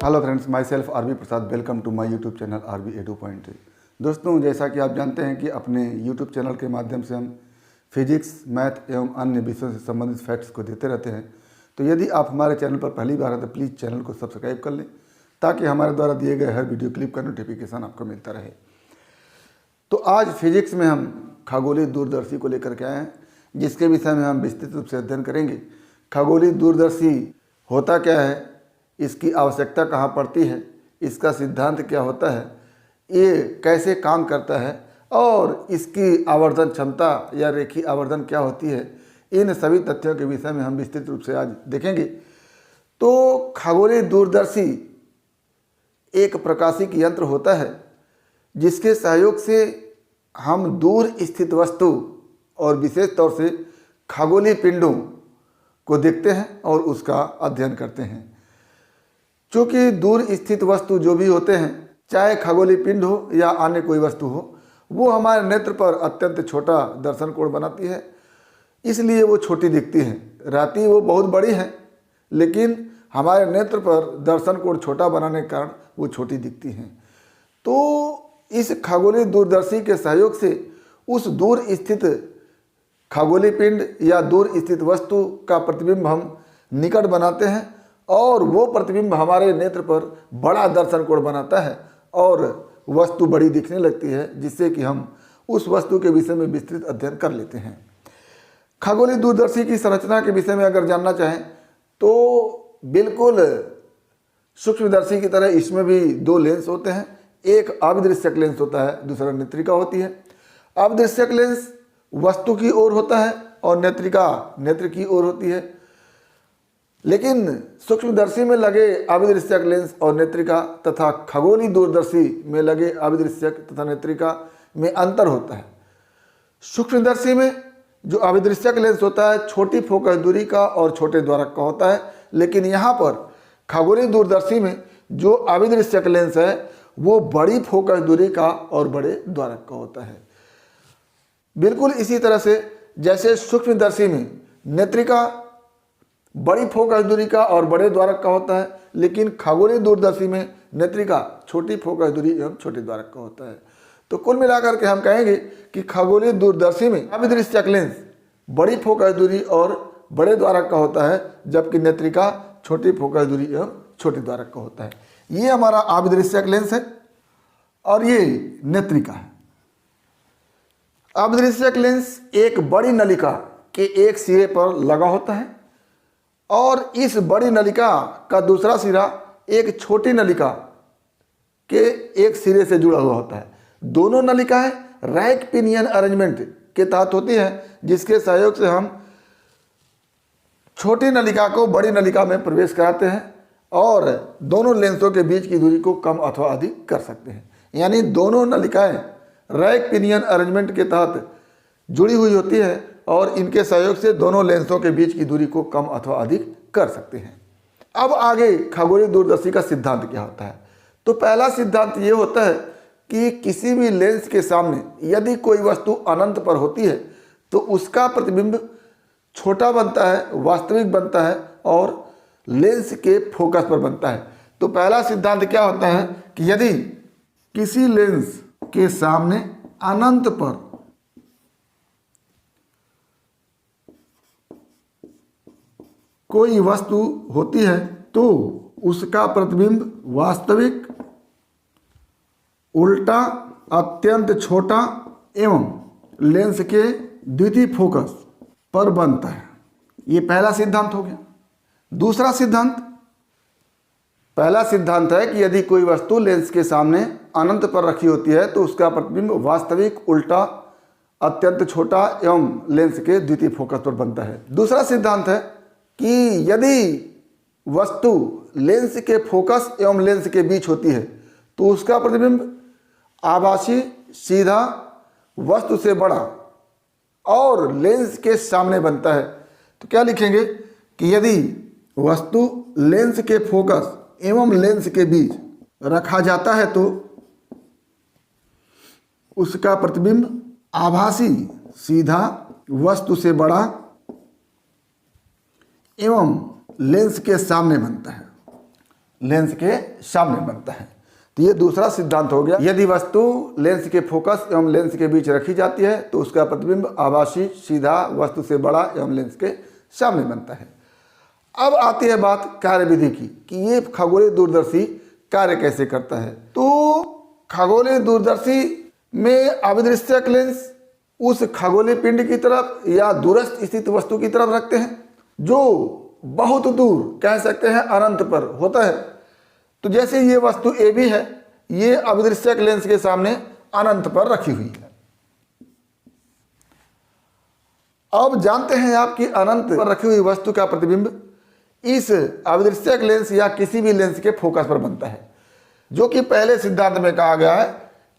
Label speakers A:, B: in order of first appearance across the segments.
A: Hello friends, my self R B Prasad. Welcome to my YouTube channel R B edu point. दोस्तों, जैसा कि आप जानते हैं कि अपने यूट्यूब चैनल के माध्यम से हम फिजिक्स, मैथ एवं अन्य विषयों से संबंधित फैक्ट्स को देते रहते हैं। तो यदि आप हमारे चैनल पर पहली बार हैं तो प्लीज़ चैनल को सब्सक्राइब कर लें ताकि हमारे द्वारा दिए गए हर वीडियो क्लिप का नोटिफिकेशन आपको मिलता रहे। तो आज फिजिक्स में हम खगोलीय दूरदर्शी को लेकर के आए हैं, जिसके विषय में हम विस्तृत रूप से अध्ययन करेंगे। खगोलीय दूरदर्शी होता क्या है, इसकी आवश्यकता कहाँ पड़ती है, इसका सिद्धांत क्या होता है, ये कैसे काम करता है और इसकी आवर्धन क्षमता या रेखीय आवर्धन क्या होती है, इन सभी तथ्यों के विषय में हम विस्तृत रूप से आज देखेंगे। तो खगोलीय दूरदर्शी एक प्रकाशिक यंत्र होता है जिसके सहयोग से हम दूर स्थित वस्तु और विशेष तौर से खगोलीय पिंडों को देखते हैं और उसका अध्ययन करते हैं। चूँकि दूर स्थित वस्तु जो भी होते हैं, चाहे खगोलीय पिंड हो या अन्य कोई वस्तु हो, वो हमारे नेत्र पर अत्यंत छोटा दर्शन कोण बनाती है, इसलिए वो छोटी दिखती है। रहती वो बहुत बड़ी है, लेकिन हमारे नेत्र पर दर्शन कोण छोटा बनाने के कारण वो छोटी दिखती हैं। तो इस खगोलीय दूरदर्शी के सहयोग से उस दूर स्थित खगोलीय पिंड या दूर स्थित वस्तु का प्रतिबिंब हम निकट बनाते हैं और वो प्रतिबिंब हमारे नेत्र पर बड़ा दर्शन कोण बनाता है और वस्तु बड़ी दिखने लगती है, जिससे कि हम उस वस्तु के विषय में विस्तृत अध्ययन कर लेते हैं। खगोलीय दूरदर्शी की संरचना के विषय में अगर जानना चाहें तो बिल्कुल सूक्ष्मदर्शी की तरह इसमें भी दो लेंस होते हैं। एक अविदृश्यक लेंस होता है, दूसरा नेत्रिका होती है। अविदृश्यक लेंस वस्तु की ओर होता है और नेत्रिका नेत्र की ओर होती है। लेकिन सूक्ष्मदर्शी में लगे अविदृश्यक लेंस और नेत्रिका तथा खगोलीय दूरदर्शी में लगे अविदृश्यक तथा नेत्रिका में अंतर होता है। सूक्ष्मदर्शी में जो अविदृश्यक लेंस होता है छोटी फोकस दूरी का और छोटे द्वारक का होता है, लेकिन यहाँ पर खगोलीय दूरदर्शी में जो अविदृश्यक लेंस है वो बड़ी फोकस दूरी का और बड़े द्वारक का होता है। बिल्कुल इसी तरह से जैसे सूक्ष्मदर्शी में नेत्रिका बड़ी फोकस दूरी का और बड़े द्वारक का होता है, लेकिन खगोलीय दूरदर्शी में नेत्रिका छोटी फोकस दूरी एवं छोटे द्वारक का होता है। तो कुल मिलाकर के हम कहेंगे कि खगोलीय दूरदर्शी में अविदृश्यक लेंस बड़ी फोकस दूरी और बड़े द्वारक का होता है, जबकि नेत्रिका छोटी फोकस दूरी एवं छोटे द्वारक का होता है। ये हमारा अविदृश्यक लेंस है और ये नेत्रिका है। अविदृश्यक लेंस एक बड़ी नलिका के एक सिरे पर लगा होता है और इस बड़ी नलिका का दूसरा सिरा एक छोटी नलिका के एक सिरे से जुड़ा हुआ होता है। दोनों नलिकाएं रैक पिनियन अरेंजमेंट के तहत होती हैं, जिसके सहयोग से हम छोटी नलिका को बड़ी नलिका में प्रवेश कराते हैं और दोनों लेंसों के बीच की दूरी को कम अथवा अधिक कर सकते हैं। यानी दोनों नलिकाएं रैक पिनियन अरेंजमेंट के तहत जुड़ी हुई होती है और इनके सहयोग से दोनों लेंसों के बीच की दूरी को कम अथवा अधिक कर सकते हैं। अब आगे खगोलीय दूरदर्शी का सिद्धांत क्या होता है। तो पहला सिद्धांत ये होता है कि किसी भी लेंस के सामने यदि कोई वस्तु अनंत पर होती है तो उसका प्रतिबिंब छोटा बनता है, वास्तविक बनता है और लेंस के फोकस पर बनता है। तो पहला सिद्धांत क्या होता है कि यदि किसी लेंस के सामने अनंत पर कोई वस्तु होती है तो उसका प्रतिबिंब वास्तविक, उल्टा, अत्यंत छोटा एवं लेंस के द्वितीय फोकस पर बनता है। ये पहला सिद्धांत हो गया। दूसरा सिद्धांत, पहला सिद्धांत है कि यदि कोई वस्तु लेंस के सामने अनंत पर रखी होती है तो उसका प्रतिबिंब वास्तविक, उल्टा, अत्यंत छोटा एवं लेंस के द्वितीय फोकस पर बनता है। दूसरा सिद्धांत है कि यदि वस्तु लेंस के फोकस एवं लेंस के बीच होती है तो उसका प्रतिबिंब आभासी, सीधा, वस्तु से बड़ा और लेंस के सामने बनता है। तो क्या लिखेंगे कि यदि वस्तु लेंस के फोकस एवं लेंस के बीच रखा जाता है तो उसका प्रतिबिंब आभासी, सीधा, वस्तु से बड़ा एवं लेंस के सामने बनता है। लेंस के सामने बनता है। तो ये दूसरा सिद्धांत हो गया। यदि वस्तु लेंस के फोकस एवं लेंस के बीच रखी जाती है तो उसका प्रतिबिंब आभासी सीधा वस्तु से बड़ा एवं लेंस के सामने बनता है। अब आती है बात कार्य विधि की कि ये खगोलीय दूरदर्शी कार्य कैसे करता है। तो खगोलीय दूरदर्शी में अभिदृश्यक लेंस उस खगोलीय पिंड की तरफ या दूरस्थ स्थित वस्तु की तरफ रखते हैं जो बहुत दूर, कह सकते हैं अनंत पर होता है। तो जैसे ये वस्तु ए भी है, ये अभिदृश्यक लेंस के सामने अनंत पर रखी हुई है। अब जानते हैं आप कि अनंत पर रखी हुई वस्तु का प्रतिबिंब इस अभिदृश्यक लेंस या किसी भी लेंस के फोकस पर बनता है, जो कि पहले सिद्धांत में कहा गया है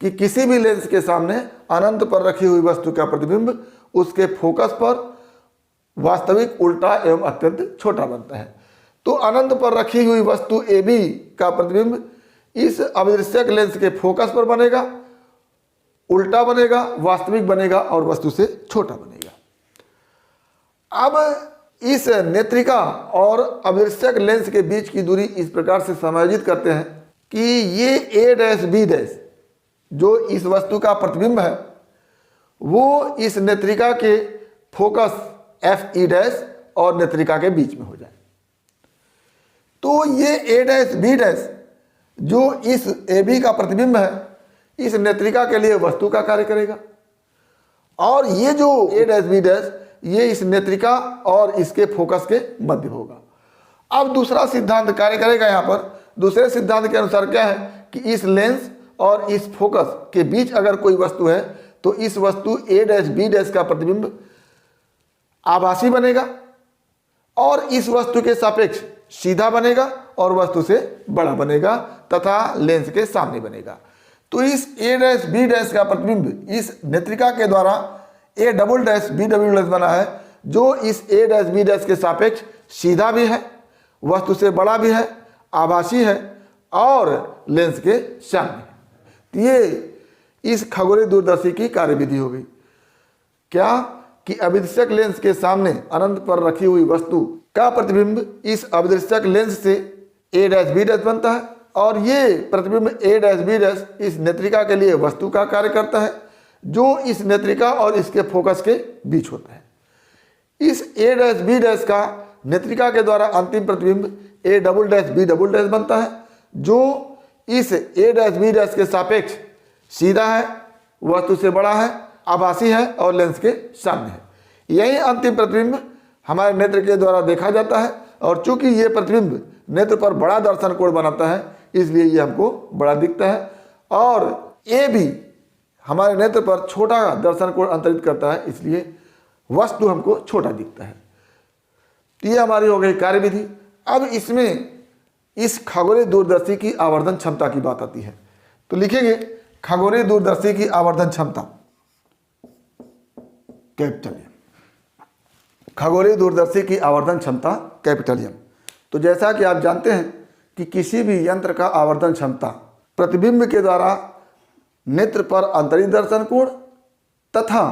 A: कि किसी भी लेंस के सामने अनंत पर रखी हुई वस्तु का प्रतिबिंब उसके फोकस पर वास्तविक उल्टा एवं अत्यंत छोटा बनता है। तो अनंत पर रखी हुई वस्तु ए बी का प्रतिबिंब इस अभिदृश्यक लेंस के फोकस पर बनेगा, उल्टा बनेगा, वास्तविक बनेगा और वस्तु से छोटा बनेगा। अब इस नेत्रिका और अभिदृश्यक लेंस के बीच की दूरी इस प्रकार से समायोजित करते हैं कि ये ए डैश बी डैश जो इस वस्तु का प्रतिबिंब है वो इस नेत्रिका के फोकस एफ ई डैश और नेत्रिका के बीच में हो जाए। तो ये ए डैश बी डैश जो इस ए बी का प्रतिबिंब है इस नेत्रिका के लिए वस्तु का कार्य करेगा, और ये जो ए डैश बी डैश ये इस नेत्रिका और इसके फोकस के मध्य होगा। अब दूसरा सिद्धांत कार्य करेगा। यहाँ पर दूसरे सिद्धांत के अनुसार क्या है कि इस लेंस और इस फोकस के बीच अगर कोई वस्तु है तो इस वस्तु ए डैश बी डैश का प्रतिबिंब आभासी बनेगा और इस वस्तु के सापेक्ष सीधा बनेगा और वस्तु से बड़ा बनेगा तथा लेंस के सामने बनेगा। तो इस ए डैश बी डैश का प्रतिबिंब इस नेत्रिका के द्वारा A double dash B double dash बना है, जो इस ए डैश बी डैश के सापेक्ष सीधा भी है, वस्तु से बड़ा भी है, आभासी है और लेंस के सामने है। तो ये इस खगोलीय दूरदर्शी की कार्यविधि हो गई। क्या कि अभिदृश्यक लेंस के सामने अनंत पर रखी हुई वस्तु का प्रतिबिंब इस अभिदृश्यक लेंस से ए डैश बी डैश बनता है और ये प्रतिबिंब ए डैश बी डैश इस नेत्रिका के लिए वस्तु का कार्य करता है जो इस नेत्रिका और इसके फोकस के बीच होता है। इस ए डैश बी डैश का नेत्रिका के द्वारा अंतिम प्रतिबिंब A double dash B double dash बनता है, जो इस ए डैश बी डैश के सापेक्ष सीधा है, वस्तु से बड़ा है, आभासी है और लेंस के सामने है। यही अंतिम प्रतिबिंब हमारे नेत्र के द्वारा देखा जाता है और चूंकि ये प्रतिबिंब नेत्र पर बड़ा दर्शन कोण बनाता है इसलिए ये हमको बड़ा दिखता है, और ए भी हमारे नेत्र पर छोटा दर्शन कोण अंतरित करता है इसलिए वस्तु हमको छोटा दिखता है। तो ये हमारी हो गई कार्यविधि। अब इसमें इस खगोलीय दूरदर्शी की आवर्धन क्षमता की बात आती है। तो लिखेंगे खगोलीय दूरदर्शी की आवर्धन क्षमता कैपिटल एम। खगोलीय दूरदर्शी की आवर्धन क्षमता कैपिटल एम। तो जैसा कि आप जानते हैं कि किसी भी यंत्र का आवर्धन क्षमता प्रतिबिंब के द्वारा नेत्र पर अंतरित दर्शन कोण तथा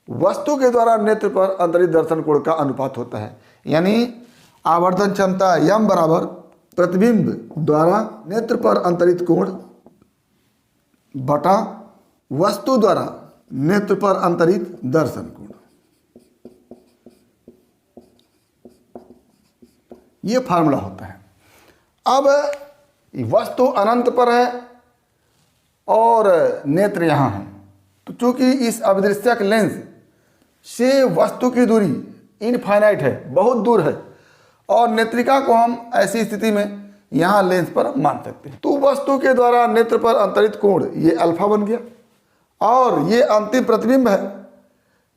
A: वस्तु के द्वारा नेत्र पर अंतरित दर्शन कोण का अनुपात होता है। यानी आवर्धन क्षमता यम बराबर प्रतिबिंब द्वारा नेत्र पर अंतरित कोण बटा वस्तु द्वारा नेत्र पर अंतरित दर्शन कोण। ये फार्मूला होता है। अब वस्तु अनंत पर है और नेत्र यहाँ है, तो चूंकि इस अभिदृश्यक लेंस से वस्तु की दूरी इनफाइनाइट है, बहुत दूर है, और नेत्रिका को हम ऐसी स्थिति में यहाँ लेंस पर मान सकते हैं। तो वस्तु के द्वारा नेत्र पर अंतरित कोण ये अल्फा बन गया और ये अंतिम प्रतिबिंब है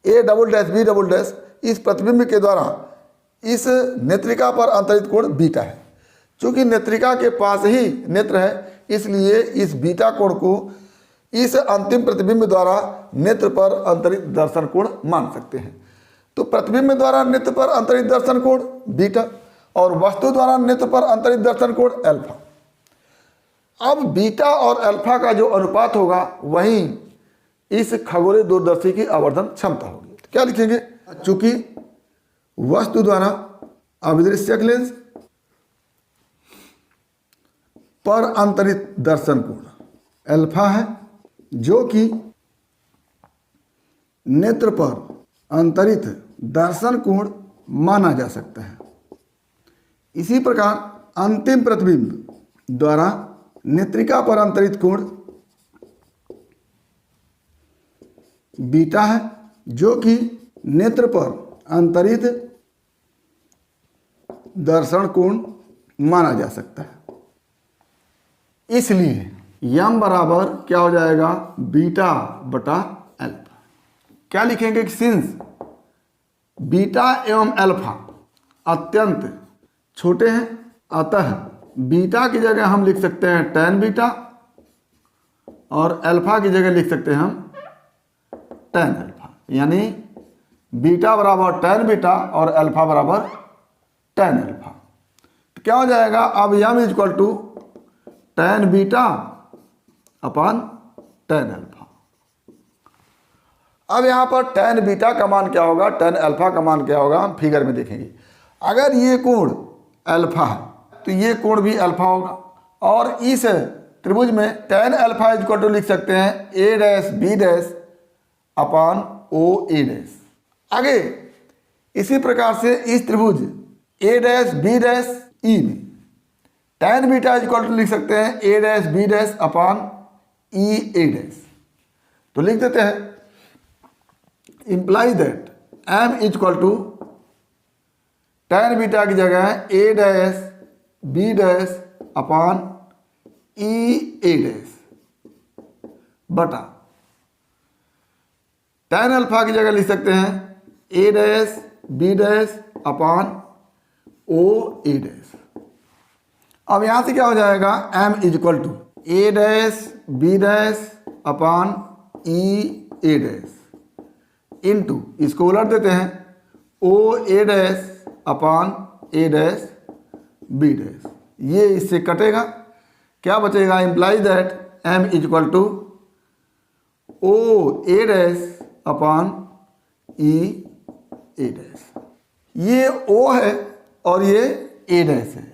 A: A double dash B double dash. इस प्रतिबिंब के द्वारा इस नेत्रिका पर अंतरित कोण बीटा है। चूंकि नेत्रिका के पास ही नेत्र है इसलिए इस बीटा कोण को इस अंतिम प्रतिबिंब द्वारा नेत्र पर अंतरित दर्शन कोण मान सकते हैं। तो प्रतिबिंब द्वारा नेत्र पर अंतरित दर्शन कोण बीटा और वस्तु द्वारा नेत्र पर अंतरित दर्शन कोण अल्फा। अब बीटा और अल्फा का जो अनुपात होगा वही इस खगोलीय दूरदर्शी की आवर्धन क्षमता होगी। तो क्या लिखेंगे? चूंकि वस्तु द्वारा अभिदृश्यक लेंस पर अंतरित दर्शन कोण अल्फा है, जो कि नेत्र पर अंतरित दर्शन कोण माना जा सकता है। इसी प्रकार अंतिम प्रतिबिंब द्वारा नेत्रिका पर अंतरित कोण बीटा है, जो कि नेत्र पर अंतरित दर्शन कोण माना जा सकता है। इसलिए यम बराबर क्या हो जाएगा, बीटा बटा अल्फा। क्या लिखेंगे कि सिंस बीटा एवं अल्फा अत्यंत छोटे हैं, अतः बीटा की जगह हम लिख सकते हैं tan बीटा और अल्फा की जगह लिख सकते हैं हम tan अल्फा, यानी बीटा बराबर tan बीटा और अल्फा बराबर tan अल्फा। तो क्या हो जाएगा, अब यम equal to tan beta upon tan alpha. अब यहाँ पर tan बीटा का मान क्या होगा, tan अल्फा का मान क्या होगा, हम फिगर में देखेंगे। अगर ये कोण अल्फा है तो ये कोण भी अल्फा होगा, और इस त्रिभुज में tan अल्फा इक्वल टू लिख सकते हैं a dash b dash upon o a dash. आगे इसी प्रकार से इस त्रिभुज a डैश b डैश e में tan बीटा इक्वल टू लिख सकते हैं a dash b dash upon e a dash. तो लिख देते हैं imply that m equal to tan beta की जगह a dash b dash upon e a dash बटा tan अल्फा की जगह लिख सकते हैं a dash b dash upon o a dash. अब यहाँ से क्या हो जाएगा, m equal to a dash b dash upon e a dash into इसको उलट देते हैं o a dash upon a dash b dash. ये इससे कटेगा, क्या बचेगा, imply that m equal to o a dash upon e a dash. ये o है और ये a डैश है।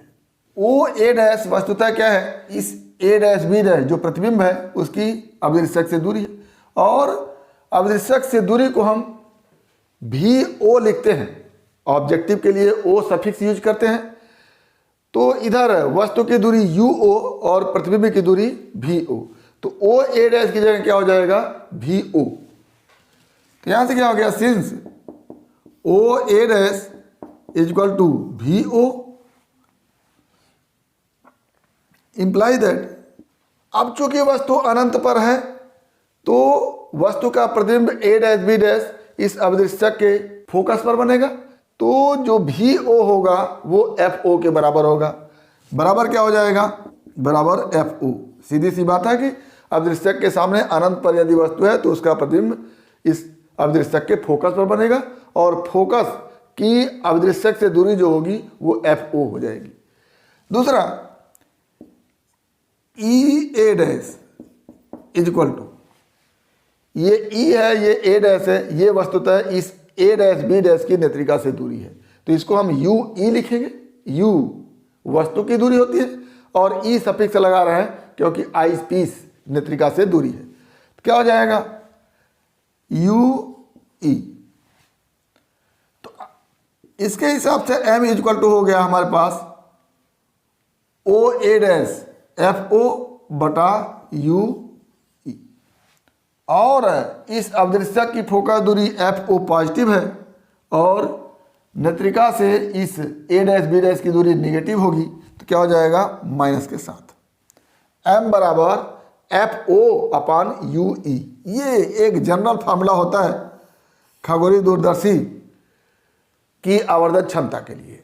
A: o a डैश वस्तुतः क्या है, इस a डैश b डैश जो प्रतिबिंब है उसकी अभिदृश्यक से दूरी है, और अभिदृश्यक से दूरी को हम VO लिखते हैं, ऑब्जेक्टिव के लिए O सफिक्स यूज करते हैं। तो इधर वस्तु की दूरी UO और प्रतिबिंब की दूरी VO, तो OA डैश की जगह क्या हो जाएगा, VO। तो यहां से क्या हो गया, since OA dash equal to VO imply that, अब चूंकि वस्तु अनंत पर है तो वस्तु का प्रतिबिंब A डैश B डैश इस अभिदृश्यक के फोकस पर बनेगा, तो जो VO होगा वो FO के बराबर होगा। बराबर क्या हो जाएगा, बराबर FO। सीधी सी बात है कि अभिदृश्यक के सामने अनंत पर यदि वस्तु है तो उसका प्रतिबिंब इस अभिदृश्यक के फोकस पर बनेगा, और फोकस की अभिदृश्यक से दूरी जो होगी वो FO हो जाएगी। दूसरा EA डैश इक्वल टू, ये E है, ये A डैश है, ये वस्तुतः इस A डैश B डैश की नेत्रिका से दूरी है, तो इसको हम UE लिखेंगे। U वस्तु की दूरी होती है और E सफिक्स लगा रहे हैं क्योंकि आई पीस नेत्रिका से दूरी है। तो क्या हो जाएगा, UE। तो इसके हिसाब से M इक्वल टू हो गया हमारे पास OA डैश FO बटा UE, और इस अभिदृश्यक की फोकस दूरी FO पॉजिटिव है और नेत्रिका से इस A डैश B डैश की दूरी निगेटिव होगी, तो क्या हो जाएगा, माइनस के साथ M बराबर FO अपान UE। ये एक जनरल फार्मूला होता है खगोलीय दूरदर्शी की आवर्धन क्षमता के लिए।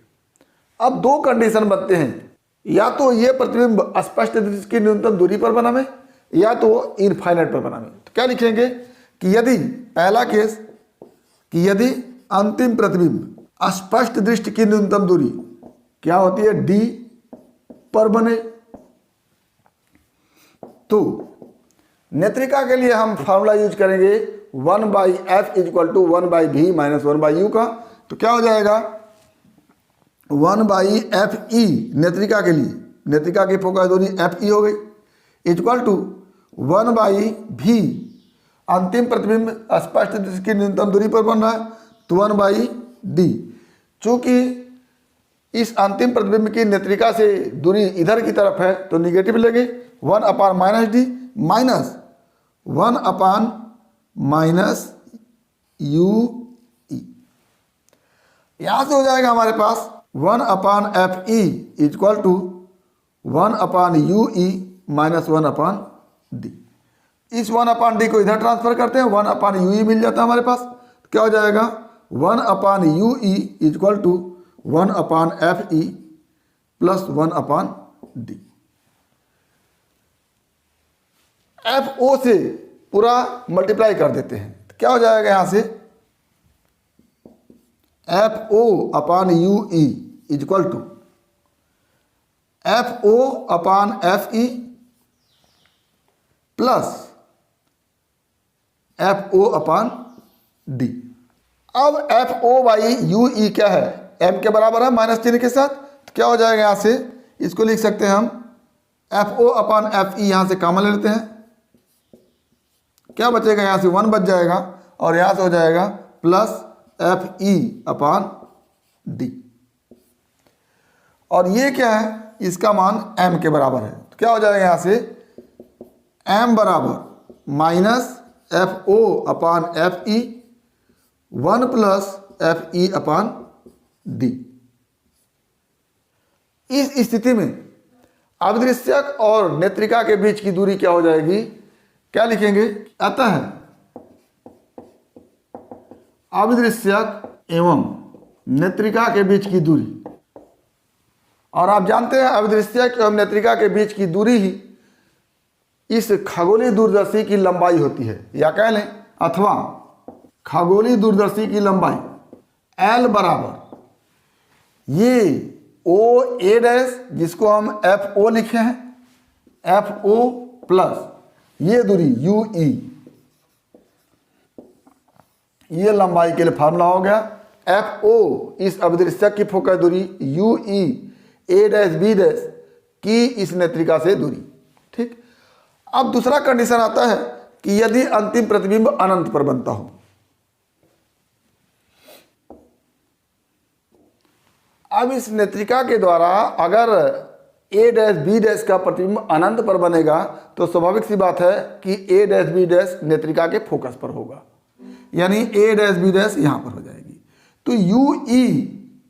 A: अब दो कंडीशन बनते हैं, या तो ये प्रतिबिंब स्पष्ट दृष्टि की न्यूनतम दूरी पर बनावे या तो इनफाइनाइट पर बनावे। तो क्या लिखेंगे कि यदि पहला केस कि यदि अंतिम प्रतिबिंब स्पष्ट दृष्टि की न्यूनतम दूरी क्या होती है, D पर बने, तो नेत्रिका के लिए हम फार्मूला यूज करेंगे 1/f equal to 1/v minus 1/u का। तो क्या हो जाएगा, 1/fe नेत्रिका के लिए नेत्रिका की फोकस दूरी FE हो गई, इक्वल टू 1/v, अंतिम प्रतिबिंब स्पष्ट दृष्टि की न्यूनतम दूरी पर बन रहा है तो 1/d। चूंकि इस अंतिम प्रतिबिंब की नेत्रिका से दूरी इधर की तरफ है तो निगेटिव लगे, 1/-d माइनस 1/-ue। यहां से हो जाएगा हमारे पास 1/fe equal to 1/ue minus 1/d। इस 1/d को इधर ट्रांसफर करते हैं, 1/ue मिल जाता है हमारे पास। तो क्या हो जाएगा 1/ue equal to 1/fe plus 1/d। FO से पूरा मल्टीप्लाई कर देते हैं तो क्या हो जाएगा यहां से FO/UE equal to FO/FE plus FO/d। अब FO/UE क्या है, m के बराबर है माइनस चिन्ह के साथ, तो क्या हो जाएगा यहां से इसको लिख सकते हैं हम FO/FE, यहां से कॉमन ले लेते हैं, क्या बचेगा यहां से 1 बच जाएगा और यहां से हो जाएगा प्लस FE/d। और ये क्या है, इसका मान m के बराबर है तो क्या हो जाएगा यहां से m बराबर माइनस FO/FE 1 प्लस FE/d। इस स्थिति में अभिदृश्यक और नेत्रिका के बीच की दूरी क्या हो जाएगी, क्या लिखेंगे, अतः अभिदृश्यक एवं नेत्रिका के बीच की दूरी, और आप जानते हैं अभिदृश्यक एवं नेत्रिका के बीच की दूरी ही इस खगोलीय दूरदर्शी की लंबाई होती है, या कह लें अथवा खगोलीय दूरदर्शी की लंबाई L बराबर ये OA' जिसको हम FO लिखे हैं, FO प्लस ये दूरी UE, ये लंबाई के लिए फार्मूला हो गया। FO इस अभिदृश्यक की फोकस दूरी, UE A'-B' की इस नेत्रिका से दूरी। ठीक, अब दूसरा कंडीशन आता है कि यदि अंतिम प्रतिबिंब अनंत पर बनता हो, अब इस नेत्रिका के द्वारा अगर A'-B' का प्रतिबिंब अनंत पर बनेगा तो स्वाभाविक सी बात है कि A'-B' नेत्रिका के फोकस पर होगा, यानी A'-B' यहां पर हो जाएगी। तो UE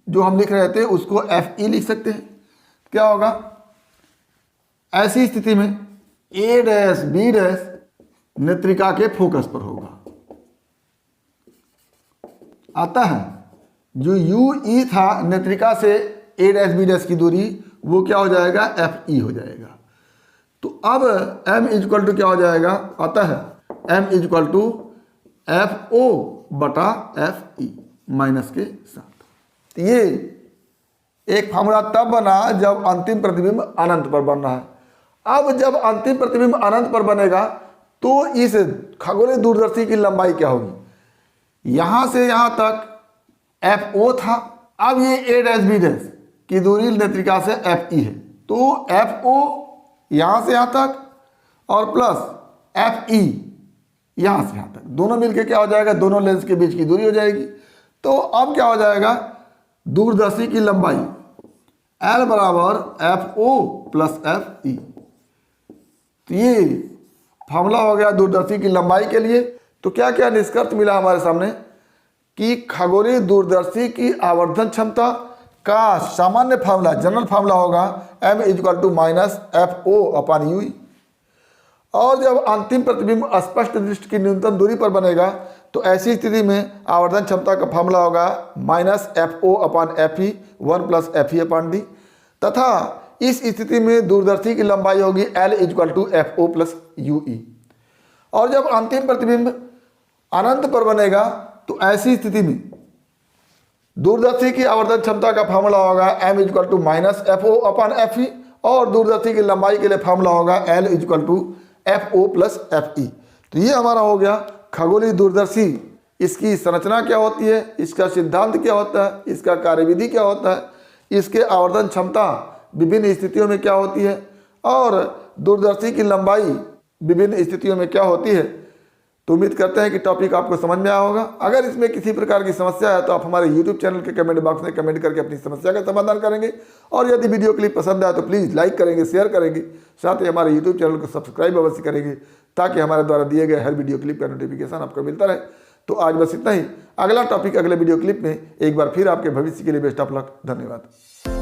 A: जो हम लिख रहे थे उसको FE लिख सकते हैं। क्या होगा, ऐसी स्थिति में A'-B' नेत्रिका के फोकस पर होगा, अतः जो UE था नेत्रिका से A'-B' की दूरी वो क्या हो जाएगा, FE हो जाएगा। तो अब m इक्वल टू क्या हो जाएगा, अतः m equal to FO/FE minus के साथ। तो ये एक फार्मूला तब बना जब अंतिम प्रतिबिंब अनंत पर बन रहा है। अब जब अंतिम प्रतिबिंब अनंत पर बनेगा तो इस खगोलीय दूरदर्शी की लंबाई क्या होगी, यहां से यहां तक FO था, अब ये A'-B' की दूरी नेत्रिका से FE है, तो FO यहां से यहां तक और प्लस FE यहां से यहां तक, दोनों मिलके क्या हो जाएगा, दोनों लेंस के बीच की दूरी हो जाएगी। तो अब क्या हो जाएगा, दूरदर्शी की लंबाई L बराबर FO प्लस FE। तो ये फार्मूला हो गया दूरदर्शी की लंबाई के लिए। तो क्या क्या निष्कर्ष मिला हमारे सामने कि खगोलीय दूरदर्शी की आवर्धन क्षमता का सामान्य फार्मूला, जनरल फार्मूला होगा m equal to minus FO/UE, और जब अंतिम प्रतिबिंब स्पष्ट दृष्टि की न्यूनतम दूरी पर बनेगा तो ऐसी स्थिति में आवर्धन क्षमता का फार्मूला होगा माइनस FO/FE 1 प्लस FE/d, तथा इस स्थिति में दूरदर्शी की लंबाई होगी L equal to FO plus UE। और जब अंतिम प्रतिबिंब अनंत पर बनेगा तो ऐसी स्थिति में दूरदर्शी की आवर्धन क्षमता का फार्मूला होगा m equal to minus FO/FE, और दूरदर्शी की लंबाई के लिए फार्मूला होगा L equal to FO plus FE। तो ये हमारा हो गया खगोलीय दूरदर्शी, इसकी संरचना क्या होती है, इसका सिद्धांत क्या होता है, इसका कार्यविधि क्या होता है, इसके आवर्धन क्षमता विभिन्न स्थितियों में क्या होती है और दूरदर्शी की लंबाई विभिन्न स्थितियों में क्या होती है। तो उम्मीद करते हैं कि टॉपिक आपको समझ में आया होगा। अगर इसमें किसी प्रकार की समस्या है तो आप हमारे YouTube चैनल के कमेंट बॉक्स में कमेंट करके अपनी समस्या का समाधान करेंगे। और यदि वीडियो क्लिप पसंद आए तो प्लीज़ लाइक करेंगे, शेयर करेंगे, साथ ही हमारे YouTube चैनल को सब्सक्राइब अवश्य करेंगे ताकि हमारे द्वारा दिए गए हर वीडियो क्लिप का नोटिफिकेशन आपको मिलता रहे। तो आज बस इतना ही। अगला टॉपिक अगले वीडियो क्लिप में एक बार फिर आपके भविष्य के लिए बेस्ट ऑफ लक। धन्यवाद।